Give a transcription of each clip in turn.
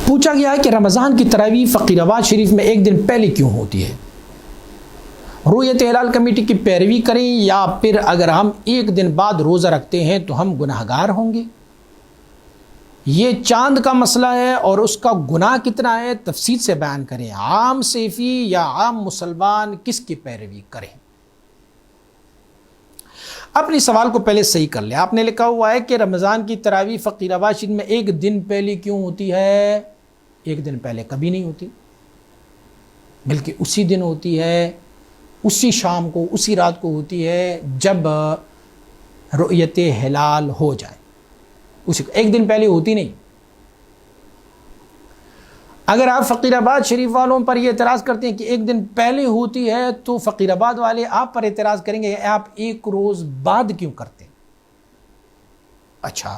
پوچھا گیا ہے کہ رمضان کی تراویح فقیر آباد شریف میں ایک دن پہلے کیوں ہوتی ہے؟ رؤیت ہلال کمیٹی کی پیروی کریں یا پھر اگر ہم ایک دن بعد روزہ رکھتے ہیں تو ہم گناہگار ہوں گے؟ یہ چاند کا مسئلہ ہے اور اس کا گناہ کتنا ہے تفصیل سے بیان کریں۔ عام سیفی یا عام مسلمان کس کی پیروی کریں؟ اپنی سوال کو پہلے صحیح کر لیں۔ آپ نے لکھا ہوا ہے کہ رمضان کی تراویح فقیر آباد شریف میں ایک دن پہلے کیوں ہوتی ہے؟ ایک دن پہلے کبھی نہیں ہوتی، بلکہ اسی دن ہوتی ہے، اسی شام کو، اسی رات کو ہوتی ہے جب رؤیت ہلال ہو جائے، اسی ایک دن پہلے ہوتی نہیں۔ اگر آپ فقیر آباد شریف والوں پر یہ اعتراض کرتے ہیں کہ ایک دن پہلے ہوتی ہے تو فقیر آباد والے آپ پر اعتراض کریں گے آپ ایک روز بعد کیوں کرتے ہیں؟ اچھا،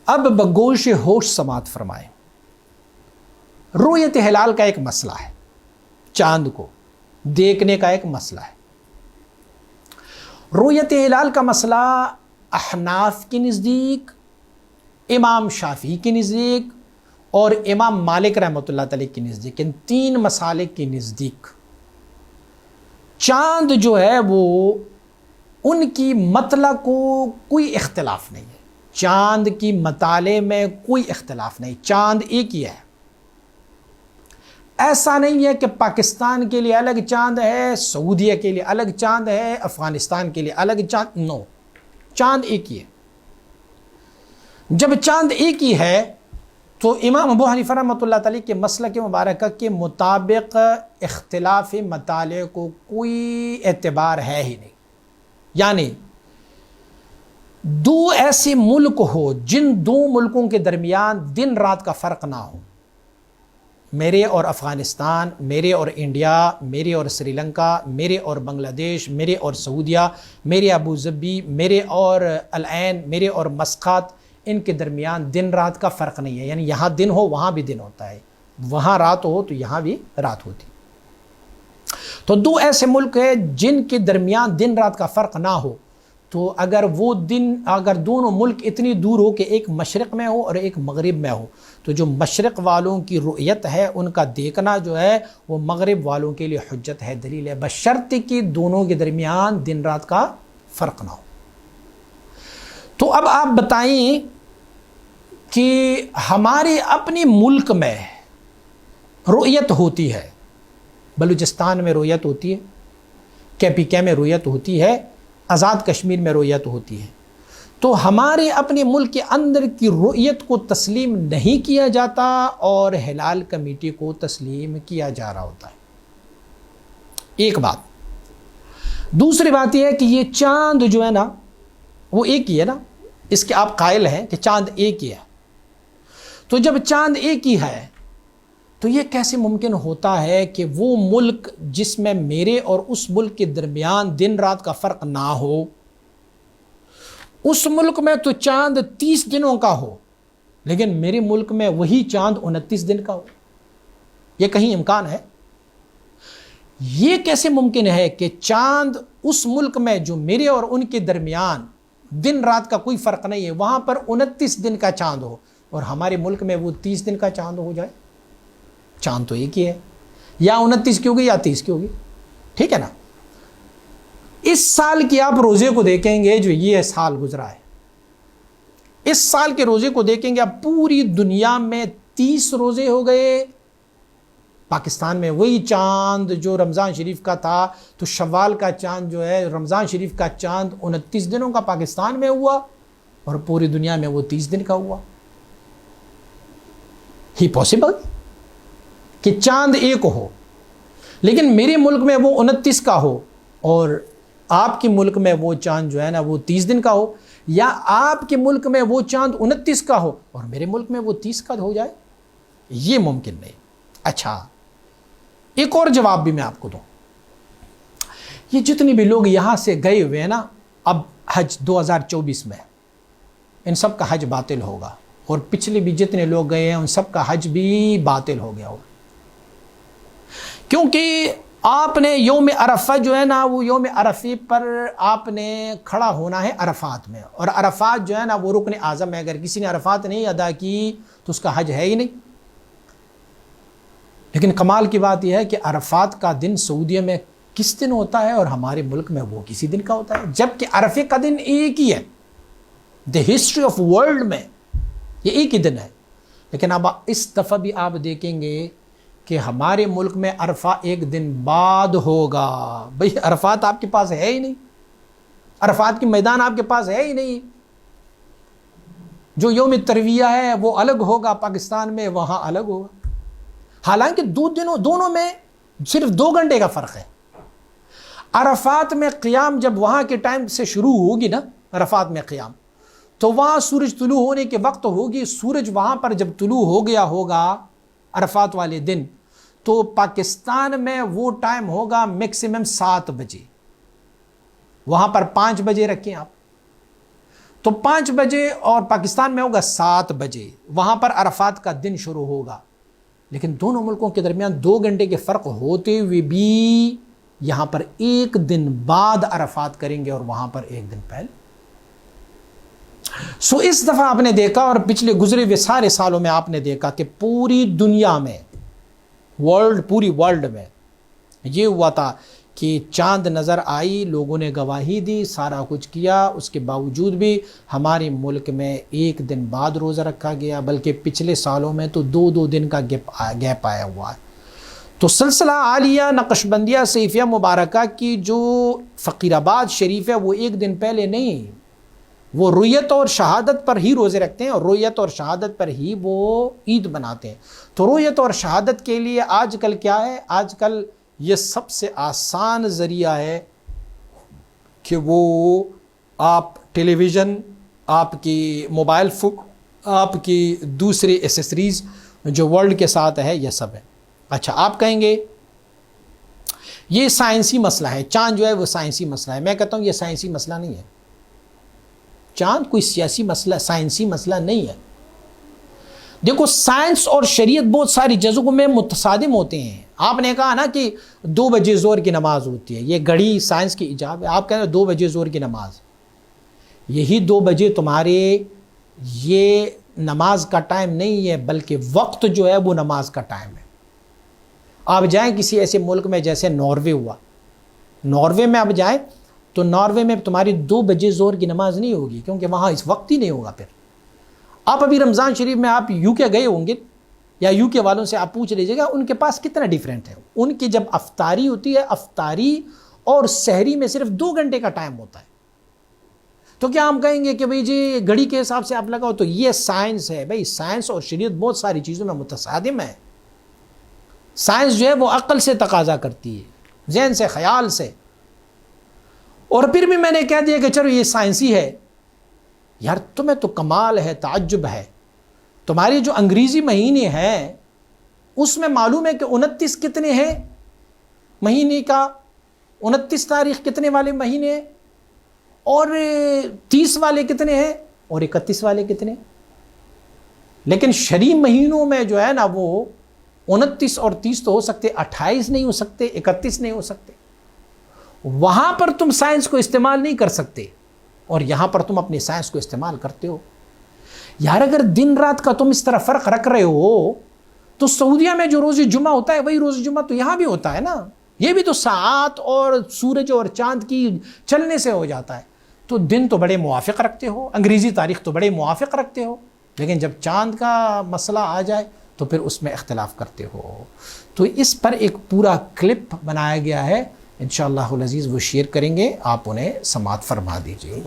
اب بگوش ہوش سماعت فرمائیں۔ رؤیت ہلال کا ایک مسئلہ ہے، چاند کو دیکھنے کا ایک مسئلہ ہے۔ رؤیت ہلال کا مسئلہ احناف کے نزدیک، امام شافعی کے نزدیک اور امام مالک رحمۃ اللہ علیہ کے نزدیک، ان تین مسالک کے نزدیک چاند جو ہے وہ ان کی مطلع کو کوئی اختلاف نہیں ہے، چاند کی مطالعے میں کوئی اختلاف نہیں، چاند ایک ہی ہے۔ ایسا نہیں ہے کہ پاکستان کے لیے الگ چاند ہے، سعودیہ کے لیے الگ چاند ہے، افغانستان کے لیے الگ چاند، نو، چاند ایک ہی ہے۔ جب چاند ایک ہی ہے تو امام ابو حنیفہ رحمۃ اللہ تعالی کے مسلک مبارکہ کے مطابق اختلاف مطالعے کو کوئی اعتبار ہے ہی نہیں۔ یعنی دو ایسے ملک ہو جن دو ملکوں کے درمیان دن رات کا فرق نہ ہو، میرے اور افغانستان، میرے اور انڈیا، میرے اور سری لنکا، میرے اور بنگلہ دیش، میرے اور سعودیہ، میرے ابو ظبی، میرے اور العین، میرے اور مسقط، ان کے درمیان دن رات کا فرق نہیں ہے، یعنی یہاں دن ہو وہاں بھی دن ہوتا ہے، وہاں رات ہو تو یہاں بھی رات ہوتی۔ تو دو ایسے ملک ہیں جن کے درمیان دن رات کا فرق نہ ہو، تو اگر دونوں ملک اتنی دور ہو کہ ایک مشرق میں ہو اور ایک مغرب میں ہو، تو جو مشرق والوں کی رؤیت ہے ان کا دیکھنا جو ہے وہ مغرب والوں کے لیے حجت ہے، دلیل ہے، بشرط کہ دونوں کے درمیان دن رات کا فرق نہ ہو۔ تو اب آپ بتائیں کہ ہمارے اپنے ملک میں رؤیت ہوتی ہے، بلوچستان میں رؤیت ہوتی ہے، KPK میں رؤیت ہوتی ہے، آزاد کشمیر میں رؤیت ہوتی ہے، تو ہمارے اپنے ملک کے اندر کی رؤیت کو تسلیم نہیں کیا جاتا اور ہلال کمیٹی کو تسلیم کیا جا رہا ہوتا ہے۔ ایک بات۔ دوسری بات یہ ہے کہ یہ چاند جو ہے نا وہ ایک ہی ہے نا، اس کے آپ قائل ہیں کہ چاند ایک ہی ہے، تو جب چاند ایک ہی ہے تو یہ کیسے ممکن ہوتا ہے کہ وہ ملک جس میں میرے اور اس ملک کے درمیان دن رات کا فرق نہ ہو، اس ملک میں تو چاند 30 دنوں کا ہو لیکن میرے ملک میں وہی چاند 29 دن کا ہو؟ یہ کہیں امکان ہے؟ یہ کیسے ممکن ہے کہ چاند اس ملک میں جو میرے اور ان کے درمیان دن رات کا کوئی فرق نہیں ہے وہاں پر 29 دن کا چاند ہو اور ہمارے ملک میں وہ 30 دن کا چاند ہو جائے؟ چاند تو ایک ہی ہے، یا 29 کی ہوگی یا 30 کی ہوگی، ٹھیک ہے نا؟ اس سال کی آپ روزے کو دیکھیں گے جو یہ سال گزرا ہے، اس سال کے روزے کو دیکھیں گے آپ پوری دنیا میں 30 روزے ہو گئے، پاکستان میں وہی چاند جو رمضان شریف کا تھا، تو شوال کا چاند جو ہے رمضان شریف کا چاند 29 دنوں کا پاکستان میں ہوا اور پوری دنیا میں وہ 30 دن کا ہوا۔ ہی پاسبل کہ چاند ایک ہو لیکن میرے ملک میں وہ 29 کا ہو اور آپ کے ملک میں وہ چاند جو ہے نا وہ 30 دن کا ہو، یا آپ کے ملک میں وہ چاند 29 کا ہو اور میرے ملک میں وہ 30 کا ہو جائے؟ یہ ممکن نہیں۔ اچھا، ایک اور جواب بھی میں آپ کو دوں۔ یہ جتنے بھی لوگ یہاں سے گئے ہوئے ہیں نا اب حج 2024 میں، ان سب کا حج باطل ہوگا، اور پچھلے بھی جتنے لوگ گئے ہیں ان سب کا حج بھی باطل ہو گیا ہوگا، کیونکہ آپ نے یوم عرفہ جو ہے نا وہ یوم عرفے پر آپ نے کھڑا ہونا ہے عرفات میں، اور عرفات جو ہے نا وہ رکن اعظم ہے، اگر کسی نے عرفات نہیں ادا کی تو اس کا حج ہے ہی نہیں۔ لیکن کمال کی بات یہ ہے کہ عرفات کا دن سعودیہ میں کس دن ہوتا ہے اور ہمارے ملک میں وہ کسی دن کا ہوتا ہے، جبکہ عرفے کا دن ایک ہی ہے، دی ہسٹری آف ورلڈ میں یہ ایک ہی دن ہے۔ لیکن اب اس دفعہ بھی آپ دیکھیں گے کہ ہمارے ملک میں عرفہ ایک دن بعد ہوگا۔ بھئی عرفات آپ کے پاس ہے ہی نہیں، عرفات کی میدان آپ کے پاس ہے ہی نہیں۔ جو یوم ترویہ ہے وہ الگ ہوگا پاکستان میں، وہاں الگ ہوگا، حالانکہ دونوں میں صرف 2 گھنٹے کا فرق ہے۔ عرفات میں قیام جب وہاں کے ٹائم سے شروع ہوگی نا، عرفات میں قیام تو وہاں سورج طلوع ہونے کے وقت ہوگی، سورج وہاں پر جب طلوع ہو گیا ہوگا عرفات والے دن، تو پاکستان میں وہ ٹائم ہوگا میکسیمم 7 بجے، وہاں پر 5 بجے رکھیں آپ، تو 5 بجے، اور پاکستان میں ہوگا 7 بجے، وہاں پر عرفات کا دن شروع ہوگا۔ لیکن دونوں ملکوں کے درمیان 2 گھنٹے کے فرق ہوتے ہوئے بھی یہاں پر ایک دن بعد عرفات کریں گے اور وہاں پر ایک دن پہلے۔ سو اس دفعہ آپ نے دیکھا، اور پچھلے گزرے ہوئے سارے سالوں میں آپ نے دیکھا کہ پوری دنیا میں، پوری ورلڈ میں یہ ہوا تھا کہ چاند نظر آئی، لوگوں نے گواہی دی، سارا کچھ کیا، اس کے باوجود بھی ہمارے ملک میں ایک دن بعد روزہ رکھا گیا، بلکہ پچھلے سالوں میں تو 2 دن کا گیپ آیا ہوا ہے۔ تو سلسلہ عالیہ نقشبندیہ سیفیہ مبارکہ کی جو فقیر آباد شریف ہے وہ ایک دن پہلے نہیں، وہ رویت اور شہادت پر ہی روزے رکھتے ہیں، اور رویت اور شہادت پر ہی وہ عید مناتے ہیں۔ تو رویت اور شہادت کے لیے آج کل کیا ہے، آج کل یہ سب سے آسان ذریعہ ہے کہ وہ آپ ٹیلی ویژن، آپ کی موبائل فون، آپ کی دوسری ایسیسریز جو ورلڈ کے ساتھ ہے، یہ سب ہے۔ اچھا، آپ کہیں گے یہ سائنسی مسئلہ ہے، چاند جو ہے وہ سائنسی مسئلہ ہے۔ میں کہتا ہوں یہ سائنسی مسئلہ نہیں ہے، چاند کوئی سیاسی مسئلہ، سائنسی مسئلہ نہیں ہے۔ دیکھو، سائنس اور شریعت بہت ساری جگہوں میں متصادم ہوتے ہیں۔ آپ نے کہا نا کہ 2 بجے زور کی نماز ہوتی ہے، یہ گھڑی سائنس کی ایجاد ہے۔ آپ کہہ رہے ہیں 2 بجے زور کی نماز، یہی 2 بجے تمہارے یہ نماز کا ٹائم نہیں ہے، بلکہ وقت جو ہے وہ نماز کا ٹائم ہے۔ آپ جائیں کسی ایسے ملک میں جیسے ناروے ہوا، ناروے میں آپ جائیں تو ناروے میں تمہاری 2 بجے زور کی نماز نہیں ہوگی، کیونکہ وہاں اس وقت ہی نہیں ہوگا۔ پھر آپ ابھی رمضان شریف میں آپ یو کے گئے ہوں گے، یا یو کے والوں سے آپ پوچھ لیجیے گا ان کے پاس کتنا ڈیفرنٹ ہے۔ ان کی جب افطاری ہوتی ہے، افطاری اور سحری میں صرف 2 گھنٹے کا ٹائم ہوتا ہے۔ تو کیا ہم کہیں گے کہ بھئی جی گھڑی کے حساب سے آپ لگاؤ؟ تو یہ سائنس ہے بھئی، سائنس اور شریعت بہت ساری چیزوں میں متصادم ہے۔ سائنس جو ہے وہ عقل سے تقاضا کرتی ہے، ذہن سے، خیال سے، اور پھر بھی میں نے کہہ دیا کہ چلو یہ سائنسی ہے۔ یار تمہیں تو کمال ہے، تعجب ہے، تمہاری جو انگریزی مہینے ہیں اس میں معلوم ہے کہ 29 کتنے ہیں مہینے کا، 29 تاریخ کتنے والے مہینے ہیں، اور 30 والے کتنے ہیں، اور 31 والے کتنے۔ لیکن شرعی مہینوں میں جو ہے نا وہ 29 اور 30 تو ہو سکتے، 28 نہیں ہو سکتے، 31 نہیں ہو سکتے۔ وہاں پر تم سائنس کو استعمال نہیں کر سکتے، اور یہاں پر تم اپنی سائنس کو استعمال کرتے ہو۔ یار اگر دن رات کا تم اس طرح فرق رکھ رہے ہو تو سعودیہ میں جو روز جمعہ ہوتا ہے وہی روز جمعہ تو یہاں بھی ہوتا ہے نا، یہ بھی تو ساعت اور سورج اور چاند کی چلنے سے ہو جاتا ہے۔ تو دن تو بڑے موافق رکھتے ہو، انگریزی تاریخ تو بڑے موافق رکھتے ہو، لیکن جب چاند کا مسئلہ آ جائے تو پھر اس میں اختلاف کرتے ہو۔ تو اس پر ایک پورا کلپ بنایا گیا ہے، انشاءاللہ العزیز وہ شیئر کریں گے، آپ انہیں سماعت فرما دیجیے۔